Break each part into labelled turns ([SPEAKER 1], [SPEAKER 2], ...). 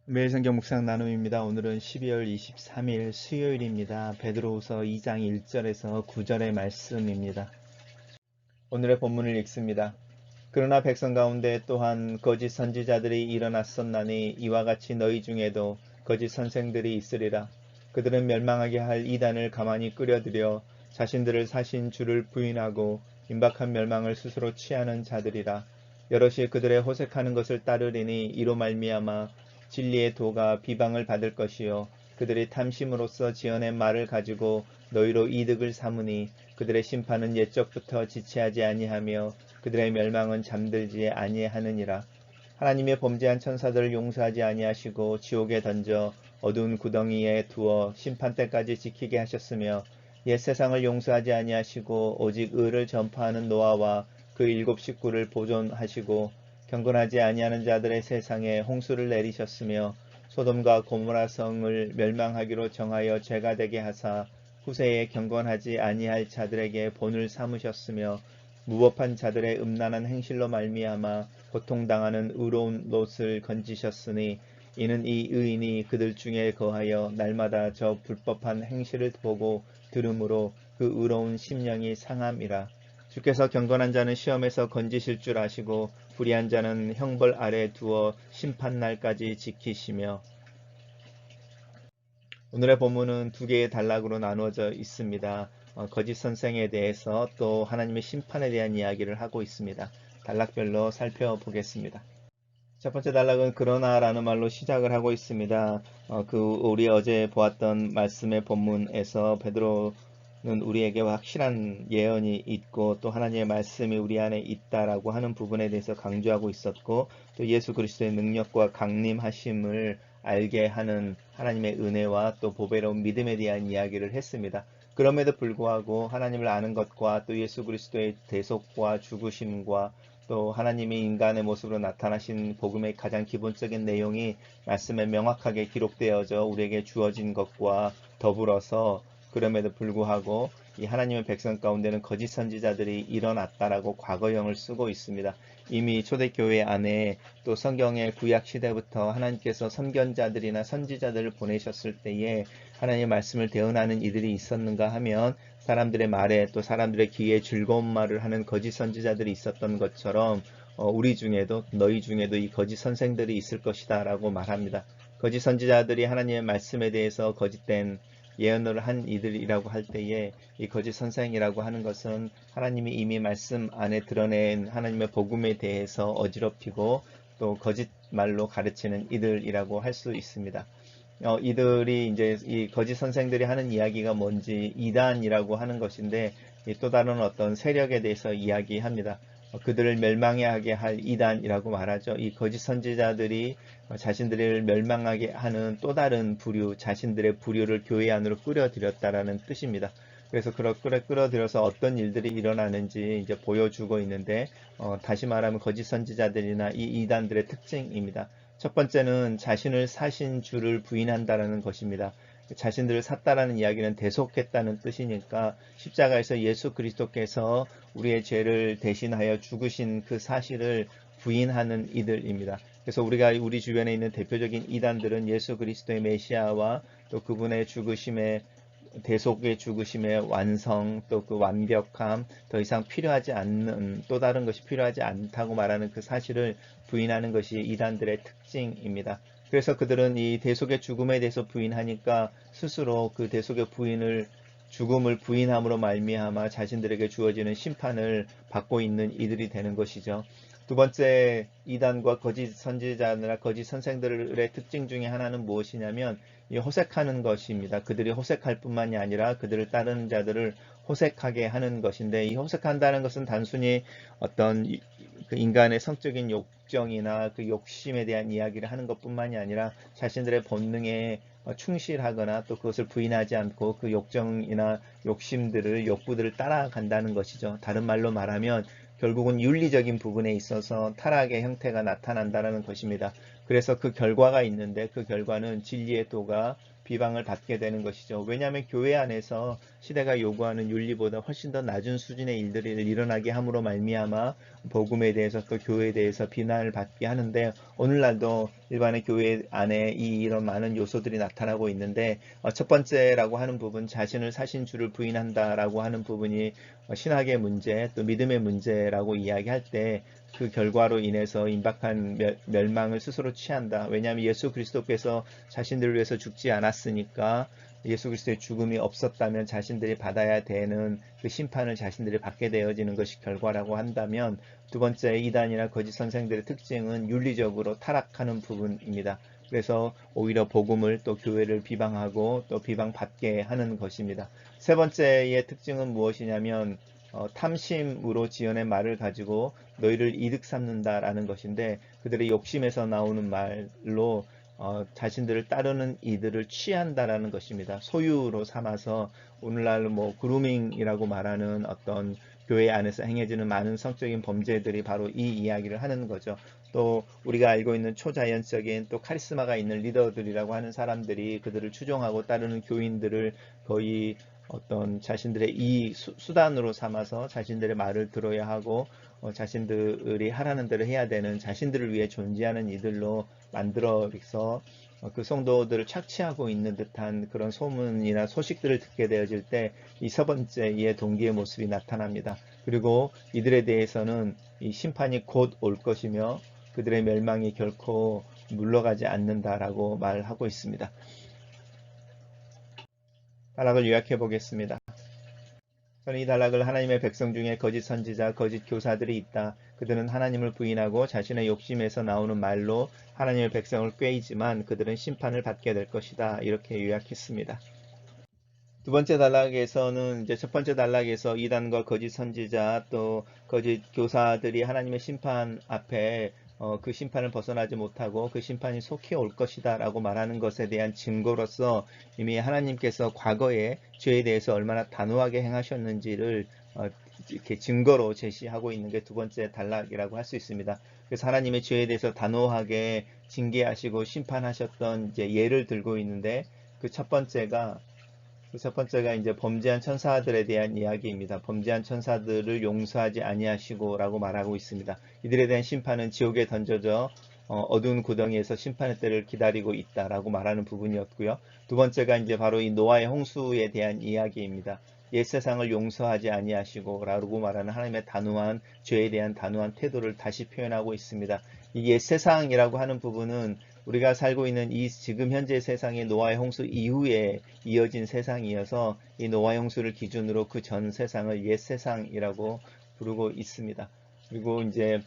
[SPEAKER 1] 매일 성경 묵상 나눔입니다. 오늘은 12월 23일 수요일입니다. 베드로후서 2장 1절에서 9절의 말씀입니다. 오늘의 본문을 읽습니다. 그러나 백성 가운데 또한 거짓 선지자들이 일어났었나니 이와 같이 너희 중에도 거짓 선생들이 있으리라. 그들은 멸망하게 할 이단을 가만히 끌어들여 자신들을 사신 주를 부인하고 임박한 멸망을 스스로 취하는 자들이라. 여럿이 그들의 호색하는 것을 따르리니 이로 말미암아 진리의 도가 비방을 받을 것이요 그들이 탐심으로써 지어낸 말을 가지고 너희로 이득을 삼으니 그들의 심판은 옛적부터 지체하지 아니하며 그들의 멸망은 잠들지 아니하느니라. 하나님의 범죄한 천사들을 용서하지 아니하시고 지옥에 던져 어두운 구덩이에 두어 심판 때까지 지키게 하셨으며 옛 세상을 용서하지 아니하시고 오직 의를 전파하는 노아와 그 일곱 식구를 보존하시고 경건하지 아니하는 자들의 세상에 홍수를 내리셨으며 소돔과 고모라 성을 멸망하기로 정하여 죄가 되게 하사 후세에 경건하지 아니할 자들에게 본을 삼으셨으며 무법한 자들의 음란한 행실로 말미암아 고통당하는 의로운 롯을 건지셨으니 이는 이 의인이 그들 중에 거하여 날마다 저 불법한 행실을 보고 들음으로 그 의로운 심령이 상함이라. 주께서 경건한 자는 시험에서 건지실 줄 아시고 불의한 자는 형벌 아래 두어 심판날까지 지키시며. 오늘의 본문은 두 개의 단락으로 나누어져 있습니다. 거짓 선생에 대해서 또 하나님의 심판에 대한 이야기를 하고 있습니다. 단락별로 살펴보겠습니다. 첫 번째 단락은 그러나라는 말로 시작을 하고 있습니다. 우리 어제 보았던 말씀의 본문에서 베드로는 우리에게 확실한 예언이 있고 또 하나님의 말씀이 우리 안에 있다라고 하는 부분에 대해서 강조하고 있었고 또 예수 그리스도의 능력과 강림하심을 알게 하는 하나님의 은혜와 또 보배로운 믿음에 대한 이야기를 했습니다. 그럼에도 불구하고 하나님을 아는 것과 또 예수 그리스도의 대속과 죽으심과 또 하나님이 인간의 모습으로 나타나신 복음의 가장 기본적인 내용이 말씀에 명확하게 기록되어져 우리에게 주어진 것과 더불어서 그럼에도 불구하고 이 하나님의 백성 가운데는 거짓 선지자들이 일어났다라고 과거형을 쓰고 있습니다. 이미 초대교회 안에 또 성경의 구약 시대부터 하나님께서 선견자들이나 선지자들을 보내셨을 때에 하나님의 말씀을 대언하는 이들이 있었는가 하면 사람들의 말에 또 사람들의 귀에 즐거운 말을 하는 거짓 선지자들이 있었던 것처럼 우리 중에도 너희 중에도 이 거짓 선생들이 있을 것이다 라고 말합니다. 거짓 선지자들이 하나님의 말씀에 대해서 거짓된 예언을 한 이들이라고 할 때에 이 거짓 선생이라고 하는 것은 하나님이 이미 말씀 안에 드러낸 하나님의 복음에 대해서 어지럽히고 또 거짓말로 가르치는 이들이라고 할 수 있습니다. 이들이 이제 이 거짓 선생들이 하는 이야기가 뭔지 이단이라고 하는 것인데 또 다른 어떤 세력에 대해서 이야기합니다. 그들을 멸망하게 할 이단이라고 말하죠. 이 거짓 선지자들이 자신들을 멸망하게 하는 또 다른 부류, 자신들의 부류를 교회 안으로 끌어들였다라는 뜻입니다. 그래서 끌어들여서 어떤 일들이 일어나는지 이제 보여주고 있는데 다시 말하면 거짓 선지자들이나 이 이단들의 특징입니다. 첫 번째는 자신을 사신 주를 부인한다라는 것입니다. 자신들을 샀다라는 이야기는 대속했다는 뜻이니까 십자가에서 예수 그리스도께서 우리의 죄를 대신하여 죽으신 그 사실을 부인하는 이들입니다. 그래서 우리가 우리 주변에 있는 대표적인 이단들은 예수 그리스도의 메시아와 또 그분의 죽으심의 대속의 죽으심의 완성 또 그 완벽함 더 이상 필요하지 않는 또 다른 것이 필요하지 않다고 말하는 그 사실을 부인하는 것이 이단들의 특징입니다. 그래서 그들은 이 대속의 죽음에 대해서 부인하니까 스스로 그 대속의 죽음을 부인함으로 말미암아 자신들에게 주어지는 심판을 받고 있는 이들이 되는 것이죠. 두 번째 이단과 거짓 선지자나 거짓 선생들의 특징 중에 하나는 무엇이냐면 이 호색하는 것입니다. 그들이 호색할 뿐만이 아니라 그들을 따르는 자들을 호색하게 하는 것인데 이 호색한다는 것은 단순히 어떤 그 인간의 성적인 욕정이나 그 욕심에 대한 이야기를 하는 것뿐만이 아니라 자신들의 본능에 충실하거나 또 그것을 부인하지 않고 그 욕정이나 욕구들을 따라간다는 것이죠. 다른 말로 말하면 결국은 윤리적인 부분에 있어서 타락의 형태가 나타난다는 것입니다. 그래서 그 결과가 있는데 그 결과는 진리의 도가 비방을 받게 되는 것이죠. 왜냐하면 교회 안에서 시대가 요구하는 윤리보다 훨씬 더 낮은 수준의 일들이 일어나게 함으로 말미암아 복음에 대해서 또 교회에 대해서 비난을 받게 하는데 오늘날도 일반의 교회 안에 이런 많은 요소들이 나타나고 있는데, 첫 번째라고 하는 부분, 자신을 사신 주를 부인한다라고 하는 부분이 신학의 문제, 또 믿음의 문제라고 이야기할 때 그 결과로 인해서 임박한 멸망을 스스로 취한다. 왜냐하면 예수 그리스도께서 자신들을 위해서 죽지 않았으니까, 예수 그리스도의 죽음이 없었다면 자신들이 받아야 되는 그 심판을 자신들이 받게 되어지는 것이 결과라고 한다면, 두 번째, 이단이나 거짓 선생들의 특징은 윤리적으로 타락하는 부분입니다. 그래서 오히려 복음을 또 교회를 비방하고 또 비방받게 하는 것입니다. 세 번째의 특징은 무엇이냐면 탐심으로 지어낸 말을 가지고 너희를 이득 삼는다라는 것인데, 그들의 욕심에서 나오는 말로 자신들을 따르는 이들을 취한다라는 것입니다. 소유로 삼아서 오늘날 뭐 그루밍이라고 말하는 어떤 교회 안에서 행해지는 많은 성적인 범죄들이 바로 이 이야기를 하는 거죠. 또 우리가 알고 있는 초자연적인 또 카리스마가 있는 리더들이라고 하는 사람들이 그들을 추종하고 따르는 교인들을 거의 어떤 자신들의 이 수단으로 삼아서 자신들의 말을 들어야 하고 자신들이 하라는 대로 해야 되는, 자신들을 위해 존재하는 이들로 만들어서 그 성도들을 착취하고 있는 듯한 그런 소문이나 소식들을 듣게 되어질 때 이 세 번째의 동기의 모습이 나타납니다. 그리고 이들에 대해서는 이 심판이 곧 올 것이며 그들의 멸망이 결코 물러가지 않는다라고 말하고 있습니다. 단락을 요약해 보겠습니다. 저는 이 단락을 하나님의 백성 중에 거짓 선지자, 거짓 교사들이 있다. 그들은 하나님을 부인하고 자신의 욕심에서 나오는 말로 하나님의 백성을 꾀이지만 그들은 심판을 받게 될 것이다. 이렇게 요약했습니다. 두 번째 단락에서는 이제 첫 번째 단락에서 이단과 거짓 선지자 또 거짓 교사들이 하나님의 심판 앞에 그 심판을 벗어나지 못하고 그 심판이 속히 올 것이다 라고 말하는 것에 대한 증거로서 이미 하나님께서 과거에 죄에 대해서 얼마나 단호하게 행하셨는지를 이렇게 증거로 제시하고 있는 게 두 번째 단락이라고 할 수 있습니다. 그래서 하나님의 죄에 대해서 단호하게 징계하시고 심판하셨던 이제 예를 들고 있는데, 그 첫 번째가 이제 범죄한 천사들에 대한 이야기입니다. 범죄한 천사들을 용서하지 아니하시고라고 말하고 있습니다. 이들에 대한 심판은 지옥에 던져져 어두운 구덩이에서 심판의 때를 기다리고 있다라고 말하는 부분이었고요. 두 번째가 이제 바로 이 노아의 홍수에 대한 이야기입니다. 옛 세상을 용서하지 아니하시고라고 말하는 하나님의 단호한 죄에 대한 단호한 태도를 다시 표현하고 있습니다. 이 옛 세상이라고 하는 부분은 우리가 살고 있는 이 지금 현재 세상이 노아의 홍수 이후에 이어진 세상이어서 이 노아의 홍수를 기준으로 그 전 세상을 옛 세상이라고 부르고 있습니다. 그리고 이제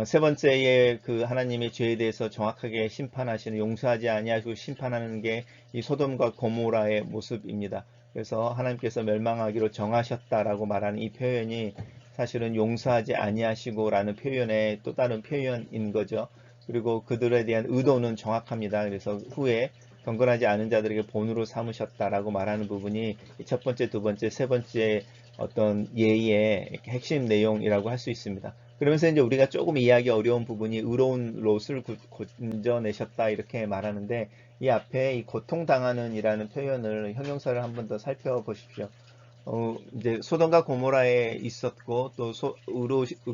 [SPEAKER 1] 세 번째에 그 하나님의 죄에 대해서 정확하게 심판하시는, 용서하지 아니하시고 심판하는 게 이 소돔과 고모라의 모습입니다. 그래서 하나님께서 멸망하기로 정하셨다라고 말하는 이 표현이 사실은 용서하지 아니하시고라는 표현의 또 다른 표현인 거죠. 그리고 그들에 대한 의도는 정확합니다. 그래서 후에 경건하지 않은 자들에게 본으로 삼으셨다라고 말하는 부분이 첫 번째, 두 번째, 세 번째 어떤 예의 핵심 내용이라고 할 수 있습니다. 그러면서 이제 우리가 조금 이해하기 어려운 부분이 의로운 롯을 건져내셨다 이렇게 말하는데, 이 앞에 이 고통당하는 이라는 표현을 형용사를 한 번 더 살펴보십시오. 이제 소돔과 고모라에 있었고 또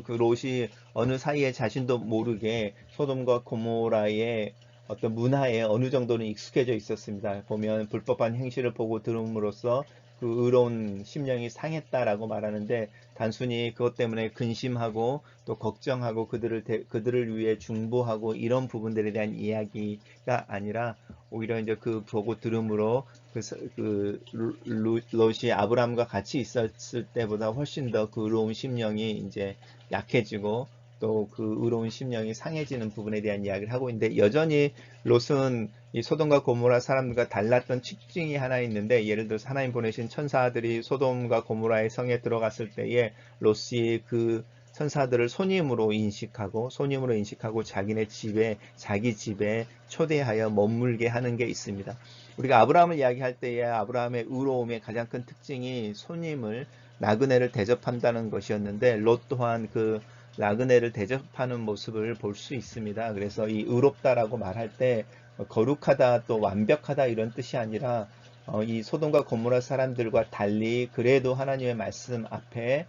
[SPEAKER 1] 그 롯이 어느 사이에 자신도 모르게 소돔과 고모라의 어떤 문화에 어느 정도는 익숙해져 있었습니다. 보면 불법한 행실을 보고 들음으로써 그 의로운 심령이 상했다라고 말하는데, 단순히 그것 때문에 근심하고 또 걱정하고 그들을 위해 중보하고 이런 부분들에 대한 이야기가 아니라, 오히려 이제 그 보고 들음으로 롯이 아브라함과 같이 있었을 때보다 훨씬 더 그 의로운 심령이 이제 약해지고 또 그 의로운 심령이 상해지는 부분에 대한 이야기를 하고 있는데, 여전히 롯은 이 소돔과 고모라 사람들과 달랐던 특징이 하나 있는데, 예를 들어서 하나님 보내신 천사들이 소돔과 고모라의 성에 들어갔을 때에 롯이 그 천사들을 손님으로 인식하고 자기 집에 초대하여 머물게 하는 게 있습니다. 우리가 아브라함을 이야기할 때에 아브라함의 의로움의 가장 큰 특징이 손님을, 나그네를 대접한다는 것이었는데, 롯 또한 그 나그네를 대접하는 모습을 볼 수 있습니다. 그래서 이 의롭다라고 말할 때 거룩하다 또 완벽하다 이런 뜻이 아니라 이 소돔과 고모라 사람들과 달리 그래도 하나님의 말씀 앞에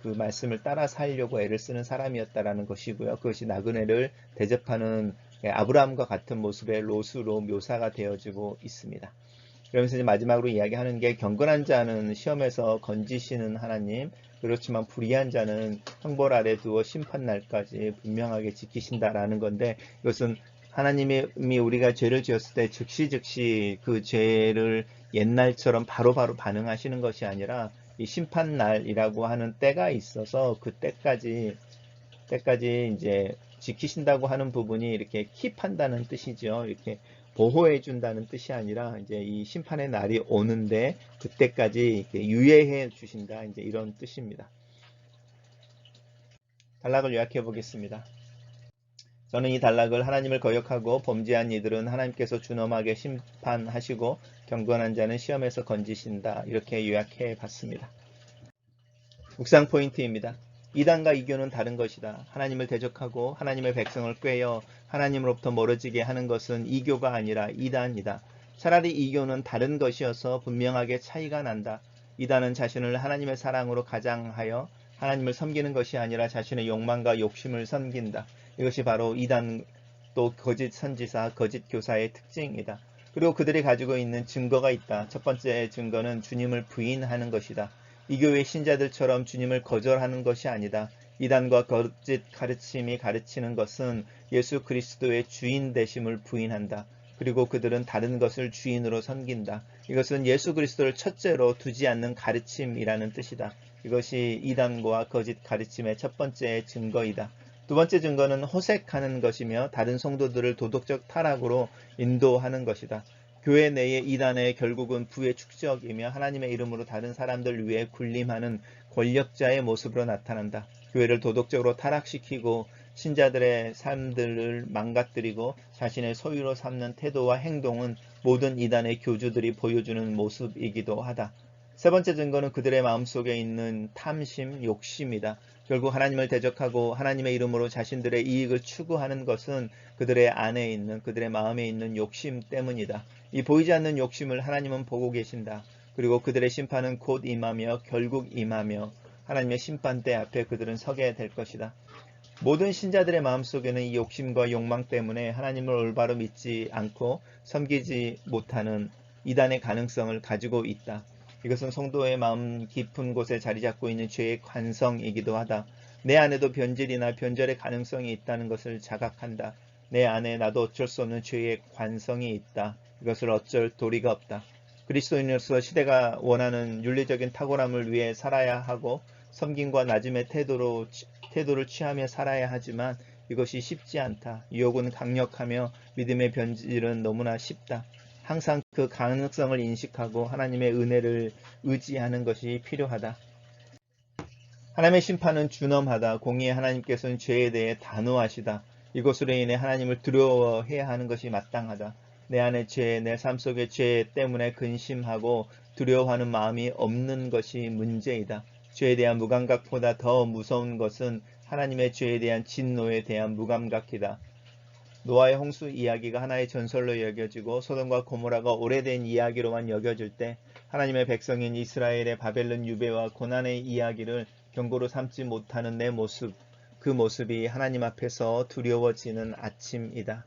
[SPEAKER 1] 그 말씀을 따라 살려고 애를 쓰는 사람이었다라는 것이고요. 그것이 나그네를 대접하는 아브라함과 같은 모습의 롯으로 묘사가 되어지고 있습니다. 그러면서 이제 마지막으로 이야기하는 게 경건한 자는 시험에서 건지시는 하나님, 그렇지만 불의한 자는 형벌 아래 두어 심판날까지 분명하게 지키신다라는 건데, 이것은 하나님이 우리가 죄를 지었을 때 즉시 그 죄를 옛날처럼 바로바로 반응하시는 것이 아니라 이 심판날이라고 하는 때가 있어서 그 때까지 이제 지키신다고 하는 부분이 이렇게 킵한다는 뜻이죠. 이렇게 보호해 준다는 뜻이 아니라 이제 이 심판의 날이 오는데 그때까지 유예해 주신다, 이제 이런 뜻입니다. 단락을 요약해 보겠습니다. 저는 이 단락을 하나님을 거역하고 범죄한 이들은 하나님께서 준엄하게 심판하시고 경건한 자는 시험에서 건지신다, 이렇게 요약해 봤습니다. 묵상 포인트입니다. 이단과 이교는 다른 것이다. 하나님을 대적하고 하나님의 백성을 꾀어 하나님으로부터 멀어지게 하는 것은 이교가 아니라 이단이다. 차라리 이교는 다른 것이어서 분명하게 차이가 난다. 이단은 자신을 하나님의 사랑으로 가장하여 하나님을 섬기는 것이 아니라 자신의 욕망과 욕심을 섬긴다. 이것이 바로 이단 또 거짓 선지사, 거짓 교사의 특징이다. 그리고 그들이 가지고 있는 증거가 있다. 첫 번째 증거는 주님을 부인하는 것이다. 이 교회 신자들처럼 주님을 거절하는 것이 아니다. 이단과 거짓 가르침이 가르치는 것은 예수 그리스도의 주인 되심을 부인한다. 그리고 그들은 다른 것을 주인으로 섬긴다. 이것은 예수 그리스도를 첫째로 두지 않는 가르침이라는 뜻이다. 이것이 이단과 거짓 가르침의 첫 번째 증거이다. 두 번째 증거는 호색하는 것이며 다른 성도들을 도덕적 타락으로 인도하는 것이다. 교회 내의 이단의 결국은 부의 축적이며 하나님의 이름으로 다른 사람들 위해 군림하는 권력자의 모습으로 나타난다. 교회를 도덕적으로 타락시키고 신자들의 삶들을 망가뜨리고 자신의 소유로 삼는 태도와 행동은 모든 이단의 교주들이 보여주는 모습이기도 하다. 세 번째 증거는 그들의 마음속에 있는 탐심, 욕심이다. 결국 하나님을 대적하고 하나님의 이름으로 자신들의 이익을 추구하는 것은 그들의 안에 있는, 그들의 마음에 있는 욕심 때문이다. 이 보이지 않는 욕심을 하나님은 보고 계신다. 그리고 그들의 심판은 곧 임하며 결국 임하며 하나님의 심판대 앞에 그들은 서게 될 것이다. 모든 신자들의 마음속에는 이 욕심과 욕망 때문에 하나님을 올바로 믿지 않고 섬기지 못하는 이단의 가능성을 가지고 있다. 이것은 성도의 마음 깊은 곳에 자리 잡고 있는 죄의 관성이기도 하다. 내 안에도 변질이나 변절의 가능성이 있다는 것을 자각한다. 내 안에 나도 어쩔 수 없는 죄의 관성이 있다. 이것을 어쩔 도리가 없다. 그리스도인으로서 시대가 원하는 윤리적인 탁월함을 위해 살아야 하고 섬김과 낮음의 태도를 취하며 살아야 하지만 이것이 쉽지 않다. 유혹은 강력하며 믿음의 변질은 너무나 쉽다. 항상 그 가능성을 인식하고 하나님의 은혜를 의지하는 것이 필요하다. 하나님의 심판은 준엄하다. 공의의 하나님께서는 죄에 대해 단호하시다. 이것으로 인해 하나님을 두려워해야 하는 것이 마땅하다. 내 안의 죄, 내 삶 속의 죄 때문에 근심하고 두려워하는 마음이 없는 것이 문제이다. 죄에 대한 무감각보다 더 무서운 것은 하나님의 죄에 대한 진노에 대한 무감각이다. 노아의 홍수 이야기가 하나의 전설로 여겨지고 소돔과 고모라가 오래된 이야기로만 여겨질 때 하나님의 백성인 이스라엘의 바벨론 유배와 고난의 이야기를 경고로 삼지 못하는 내 모습, 그 모습이 하나님 앞에서 두려워지는 아침이다.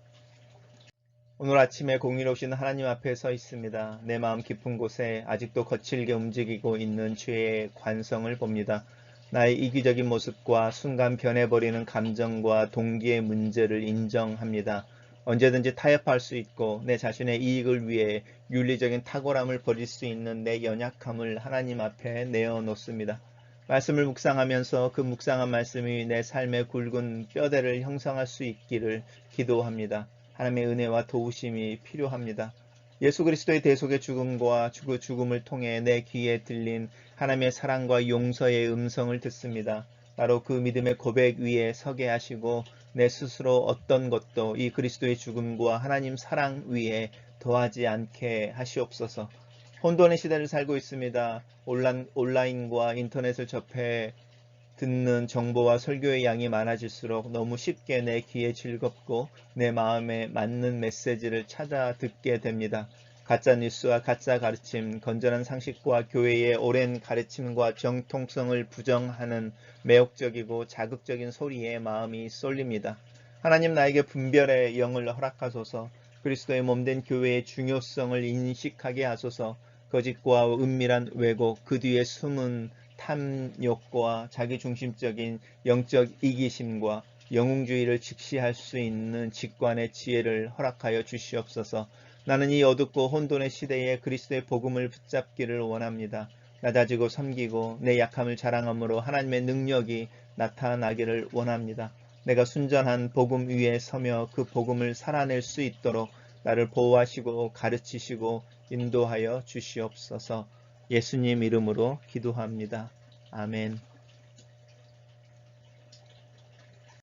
[SPEAKER 1] 오늘 아침에 공의로우신 하나님 앞에 서 있습니다. 내 마음 깊은 곳에 아직도 거칠게 움직이고 있는 죄의 관성을 봅니다. 나의 이기적인 모습과 순간 변해버리는 감정과 동기의 문제를 인정합니다. 언제든지 타협할 수 있고 내 자신의 이익을 위해 윤리적인 탁월함을 버릴 수 있는 내 연약함을 하나님 앞에 내어놓습니다. 말씀을 묵상하면서 그 묵상한 말씀이 내 삶의 굵은 뼈대를 형성할 수 있기를 기도합니다. 하나님의 은혜와 도우심이 필요합니다. 예수 그리스도의 대속의 죽음과 그 죽음을 통해 내 귀에 들린 하나님의 사랑과 용서의 음성을 듣습니다. 나로 그 믿음의 고백 위에 서게 하시고 내 스스로 어떤 것도 이 그리스도의 죽음과 하나님 사랑 위에 더하지 않게 하시옵소서. 혼돈의 시대를 살고 있습니다. 온라인과 인터넷을 접해 듣는 정보와 설교의 양이 많아질수록 너무 쉽게 내 귀에 즐겁고 내 마음에 맞는 메시지를 찾아 듣게 됩니다. 가짜 뉴스와 가짜 가르침, 건전한 상식과 교회의 오랜 가르침과 정통성을 부정하는 매혹적이고 자극적인 소리에 마음이 쏠립니다. 하나님 나에게 분별의 영을 허락하소서. 그리스도의 몸된 교회의 중요성을 인식하게 하소서. 거짓과 은밀한 왜곡, 그 뒤에 숨은 탐욕과 자기중심적인 영적 이기심과 영웅주의를 직시할 수 있는 직관의 지혜를 허락하여 주시옵소서. 나는 이 어둡고 혼돈의 시대에 그리스도의 복음을 붙잡기를 원합니다. 낮아지고 섬기고 내 약함을 자랑함으로 하나님의 능력이 나타나기를 원합니다. 내가 순전한 복음 위에 서며 그 복음을 살아낼 수 있도록 나를 보호하시고 가르치시고 인도하여 주시옵소서. 예수님 이름으로 기도합니다. 아멘.